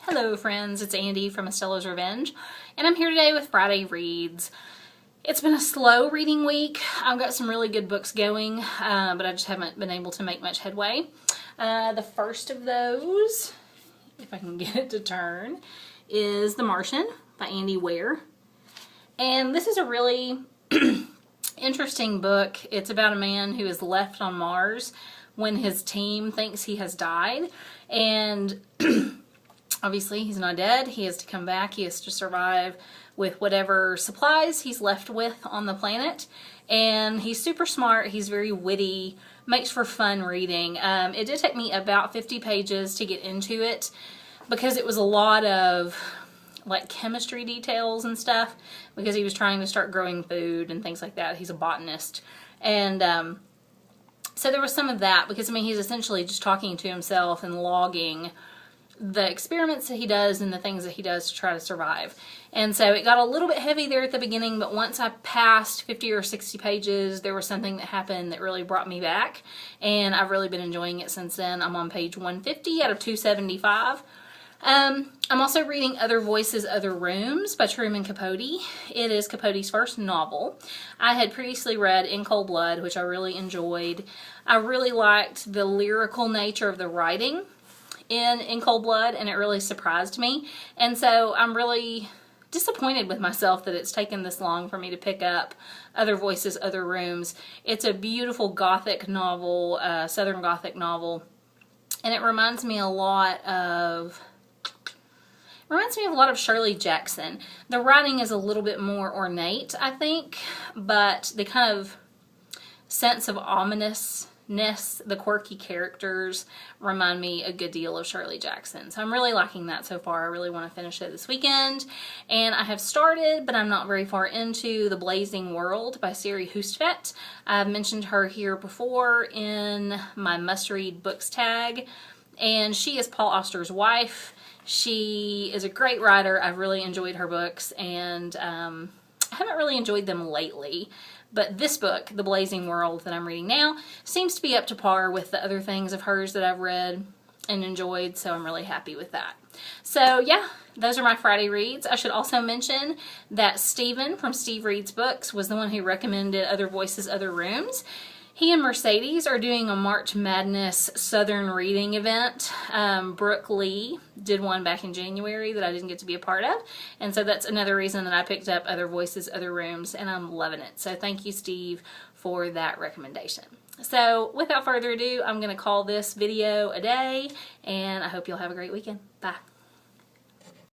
Hello friends, it's Andy from Estella's Revenge, and I'm here today with Friday Reads. It's been a slow reading week. I've got some really good books going, but I just haven't been able to make much headway. The first of those, if I can get it to turn, is The Martian by Andy Weir. And this is a really interesting book. It's about a man who is left on Mars when his team thinks he has died, and obviously he's not dead. He has to come back. He has to survive with whatever supplies he's left with on the planet. And he's super smart. He's very witty. Makes for fun reading. It did take me about 50 pages to get into it because it was a lot of like chemistry details and stuff, because he was trying to start growing food and things like that. He's a botanist. And so there was some of that, because I mean he's essentially just talking to himself and logging the experiments that he does and the things that he does to try to survive. And so it got a little bit heavy there at the beginning, but once I passed 50 or 60 pages, there was something that happened that really brought me back, and I've really been enjoying it since then. I'm on page 150 out of 275. I'm also reading Other Voices, Other Rooms by Truman Capote. It is Capote's first novel. I had previously read In Cold Blood, which I really enjoyed. I really liked the lyrical nature of the writing in Cold Blood, and it really surprised me. And so I'm really disappointed with myself that it's taken this long for me to pick up Other Voices, Other Rooms. It's a beautiful Gothic novel, Southern Gothic novel, and it reminds me a lot of Shirley Jackson. The writing is a little bit more ornate, I think, but the kind of sense of ominousness, the quirky characters remind me a good deal of Shirley Jackson. So I'm really liking that so far. I really want to finish it this weekend. And I have started, but I'm not very far into, The Blazing World by Siri Hustvedt. I've mentioned her here before in my must-read books tag, and she is Paul Auster's wife. She is a great writer. I've really enjoyed her books, and I haven't really enjoyed them lately. But this book, The Blazing World, that I'm reading now, seems to be up to par with the other things of hers that I've read and enjoyed, so I'm really happy with that. So yeah, those are my Friday reads. I should also mention that Steven from SteveReadsBooks was the one who recommended Other Voices, Other Rooms. He and Mercedes are doing a March Madness Southern reading event. Brooke Lee did one back in January that I didn't get to be a part of. And so that's another reason that I picked up Other Voices, Other Rooms, and I'm loving it. So thank you, Steve, for that recommendation. So without further ado, I'm going to call this video a day, and I hope you'll have a great weekend. Bye.